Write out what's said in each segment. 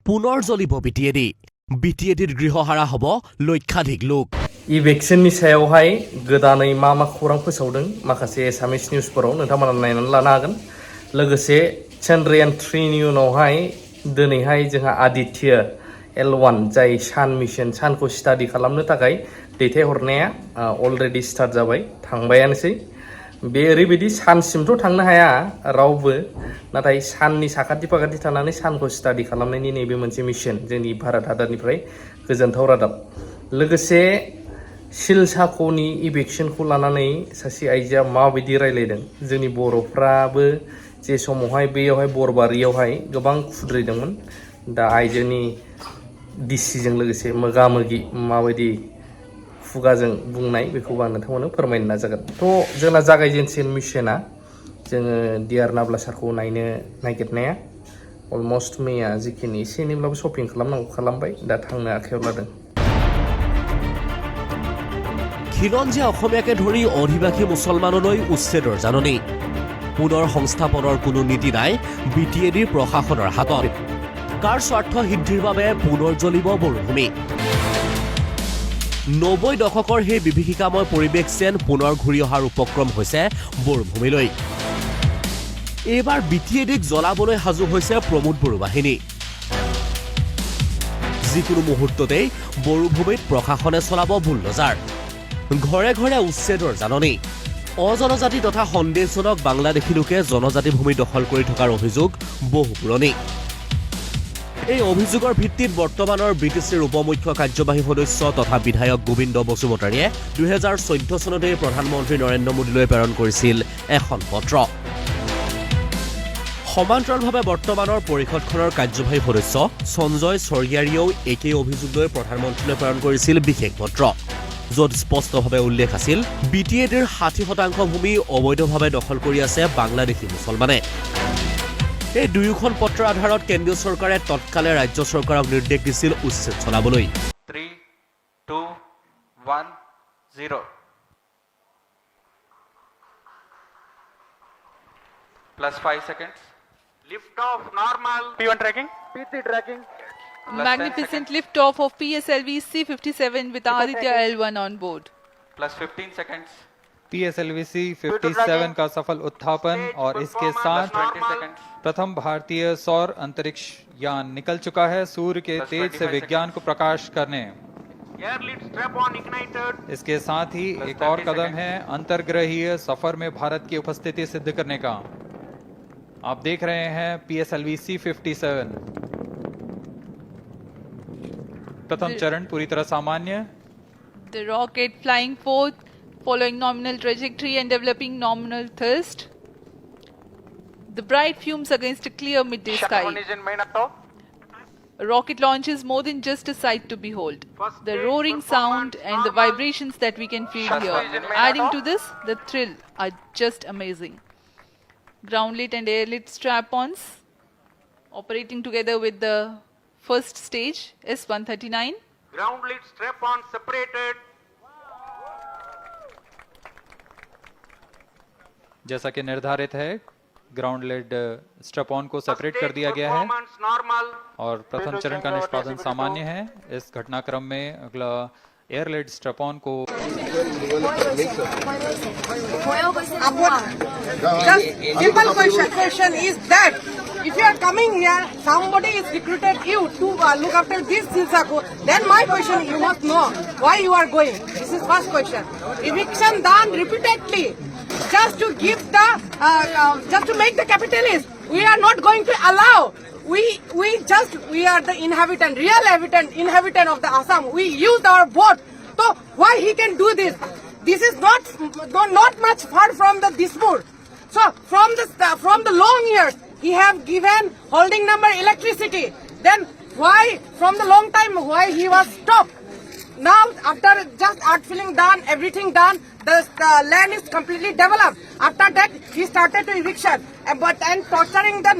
পুনৰ জ্বলিব BTADৰ গৃহহাৰা হ'ব লক্ষাধিক লোক Evictionनि सायावहाय गोदानै मा खौरां फोसावदों माखासे एसामिस निउसफोराव नोंथांमोना नायनानै लानो हागोन लोगोसे चंद्रयान 3 नि उनावहाय दिनैहाय जोंहा आदित्य L1 जाय सान मिशन सानखौ स्टाडि खालामनो थाखाय दैथायहरनाया अलरेडि स्टार्ट जाबाय थांबायानोसै बे ओरैबायदि सानसिमथ' थांनो हाया रावबो नाथाय साननि साखाथि फाखाथि थानानै सानखौ स्टाडि खालामनायनि नैबे मोनसे मिशन जोंनि भारत हादरनिफ्राय गोजोनथाव रादाब लोगोसे सिलसाख'नि इभिक्शनखौ लानानै सासे आइजोआ माबायदि रायलायदों जोंनि बर'फ्राबो जे समावहाय बेयावहाय बरबारियावहाय गोबां खुद्रिदोंमोन दा आइजोनि डिसिजों लोगोसे मोगामोगि माबायदि खुगाजों बुंनाय बेखौबो आं नोंथांमोननो फोरमायनो नाजागोन थ' जोंना जागायजेनसिन मिशना जोङो डियार नाब्ला सारखौ नायनो नागिरनाया अलमस्ट मैया जिखिनि एसे एनैब्लाबो शपिं खालामनांगौ खालामबाय दा थांनो आखायाव लादों খিলঞ্জীয়া অসমীয়াকে ধৰি অধিবাসী মুছলমানলৈ উচ্ছেদৰ জাননী পুনৰ সংস্থাপনৰ কোনো নীতি নাই BTADৰ প্ৰশাসনৰ হাতত কাৰ স্বাৰ্থ সিদ্ধিৰ বাবে পুনৰ জ্বলিব বৰভূমি 90 দশকৰ সেই বিভীষিকাময় পৰিৱেশ যেন পুনৰ ঘূৰি অহাৰ উপক্ৰম হৈছে বৰভূমিলৈ এইবাৰ BTADক জ্বলাবলৈ সাজু হৈছে প্ৰমোদ বড়ো বাহিনী যিকোনো মুহূৰ্ততেই বৰভূমিত প্ৰশাসনে চলাব বুলডোজাৰ ঘৰে ঘৰে উচ্ছেদৰ জাননী অজনজাতি তথা সন্দেহজনক বাংলাদেশী লোকে জনজাতি ভূমি দখল কৰি থকাৰ অভিযোগ বহু পুৰণি এই অভিযোগৰ ভিত্তিত বৰ্তমানৰ BTCৰ উপমুখ্য কাৰ্যবাহী সদস্য তথা বিধায়ক গোবিন্দ বসুমতাৰীয়ে 2014 চনতে প্ৰধানমন্ত্ৰী নৰেন্দ্ৰ মোদীলৈ প্ৰেৰণ কৰিছিল এখন পত্ৰ সমান্তৰালভাৱে বৰ্তমানৰ পৰিষদখনৰ কাৰ্যবাহী সদস্য সঞ্জয় চৰিয়াৰীয়েও একেই অভিযোগ লৈ প্ৰধানমন্ত্ৰীলৈ প্ৰেৰণ কৰিছিল বিশেষ পত্ৰ য'ত স্পষ্টভাৱে উল্লেখ আছিল BTADৰ 60% ভূমি অবৈধভাৱে দখল কৰি আছে বাংলাদেশী মুছলমানে এই দুয়োখন পত্ৰৰ আধাৰত কেন্দ্ৰীয় চৰকাৰে তৎকালে ৰাজ্য চৰকাৰক নিৰ্দেশ দিছিল উচ্ছেদ চলাবলৈ 3 2 1 0 +5 seconds lift off normal P1 tracking PT tracking Magnificent lift-off of PSLV C-57 with Aditya L1 on board. +15 seconds. PSLV C-57 का सफल उत्थापन और इसके साथ प्रथम भारतीय सौर अंतरिक्ष यान निकल चुका है सूर्य के तेज से विज्ञान को प्रकाश करने इसके साथ ही एक और कदम है अंतर्ग्रहीय सफर में भारत की उपस्थिति सिद्ध करने का आप देख रहे हैं PSLV C-57 प्रथम चरण पूरी तरह सामान्य The rocket flying forth following nominal trajectory and developing nominal thrust. The bright fumes against a clear midday sky. A rocket launch is more than just a sight to behold. The roaring sound and the vibrations that we can feel here. Adding to this, the thrill are just amazing. Ground-lit and air-lit strap-ons operating together with the first stage S-139. Ground lit strap-on separated. जैसा कि निर्धारित है ground lead strap on को separate कर दिया गया है और प्रथम चरण का निष्पादन सामान्य है इस घटनाक्रम में अगला एयर लेड स्ट्रैप ऑन को simple question is that if you are coming here, somebody is recruited you to look after this Silsako, then my question you must know why you are going. This is first question. Eviction done repeatedly just to give the just to make the capitalist. We are not going to allow. We are the real inhabitant of the Assam. We use our vote. So why he can do this? This is not much far from the Dispur. So from the long years he have given holding number electricity. Then why from the long time why he was stopped? Now after just earth filling done, everything done, the land is completely developed. After that he started to eviction and torturing the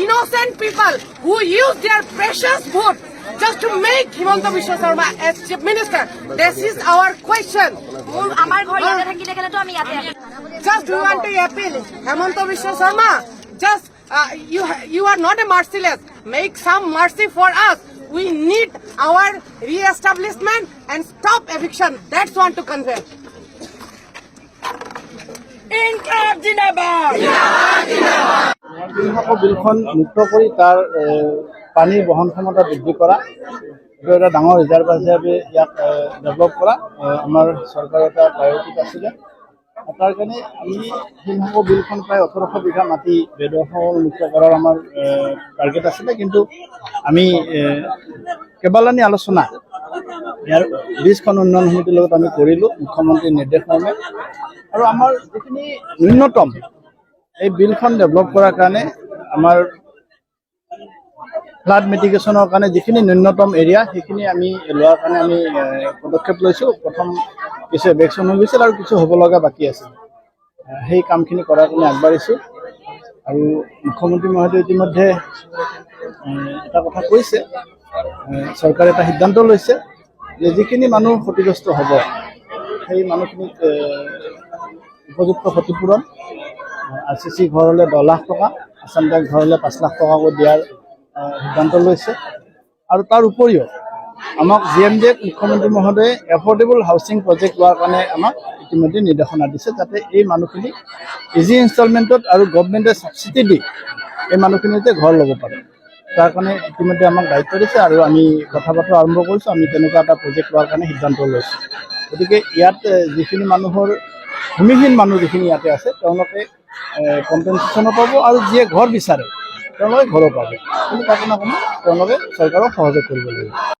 innocent people who use their precious vote just to make Himanta Biswa Sharma as chief minister. This is our question. Just we want to appeal Himanta Biswa Sharma, just you are not a merciless. Make some mercy for us. We need our re-establishment and stop eviction. That's what to convey. Inqilab Jindabad! বিলখন মুক্ত কৰি তাৰ পানীৰ বহন ক্ষমতা বৃদ্ধি কৰা এইটো এটা ডাঙৰ ৰিজাৰ্ভ হিচাপে ইয়াক ডেভেলপ কৰা আমাৰ চৰকাৰৰ এটা প্ৰায়ৰিটি আছিলে তাৰ কাৰণে আমি শিলসংখ্যক বিলখন প্ৰায় 1800 বিঘা মাটি বেদখল মুক্ত কৰাৰ আমাৰ টাৰ্গেট আছিলে কিন্তু আমি কেইবালানি আলোচনা ইয়াৰ ব্ৰিজখন উন্নয়ন সমিতিৰ লগত আমি কৰিলোঁ মুখ্যমন্ত্ৰীৰ নিৰ্দেশ মৰ্মে আৰু আমাৰ যিখিনি ন্যূনতম এই বিলখন ডেভেলপ কৰাৰ কাৰণে আমাৰ ফ্লাড মিটিগেশ্যনৰ কাৰণে যিখিনি ন্যূনতম এৰিয়া সেইখিনি আমি লোৱাৰ কাৰণে আমি পদক্ষেপ লৈছোঁ প্ৰথম কিছু এভিকশ্যন হৈ গৈছিল আৰু কিছু হ'ব লগা বাকী আছে সেই কামখিনি কৰাৰ কাৰণে আগবাঢ়িছোঁ আৰু মুখ্যমন্ত্ৰী মহোদয়ে ইতিমধ্যে এটা কথা কৈছে চৰকাৰে এটা সিদ্ধান্ত লৈছে যে যিখিনি মানুহ ক্ষতিগ্ৰস্ত হ'ব সেই মানুহখিনিক উপযুক্ত ক্ষতিপূৰণ RCC ঘৰ হ'লে 10 লাখ টকা আসাম বেংক ঘৰ হ'লে 5 লাখ টকাকৈ দিয়াৰ সিদ্ধান্ত লৈছে আৰু তাৰ উপৰিও আমাক JMDক মুখ্যমন্ত্ৰী মহোদয়ে এফৰ্ডেবল হাউচিং প্ৰজেক্ট লোৱাৰ কাৰণে আমাক ইতিমধ্যে নিৰ্দেশনা দিছে যাতে এই মানুহখিনি ইজি ইনষ্টলমেণ্টত আৰু গভৰ্ণমেণ্টে ছাবচিডি দি এই মানুহখিনিতে ঘৰ ল'ব পাৰে তাৰ কাৰণে ইতিমধ্যে আমাক দায়িত্ব দিছে আৰু আমি কথা বতৰা আৰম্ভ কৰিছোঁ আমি তেনেকুৱা এটা প্ৰজেক্ট লোৱাৰ কাৰণে সিদ্ধান্ত লৈছোঁ গতিকে ইয়াত যিখিনি মানুহৰ ভূমিহীন মানুহ যিখিনি ইয়াতে আছে তেওঁলোকে কম্পেনচেশ্যনো পাব আৰু যিয়ে ঘৰ বিচাৰে তেওঁলোকে ঘৰো পাব কিন্তু ঘটনা কোনো তেওঁলোকে চৰকাৰক সহযোগ কৰিব লাগিব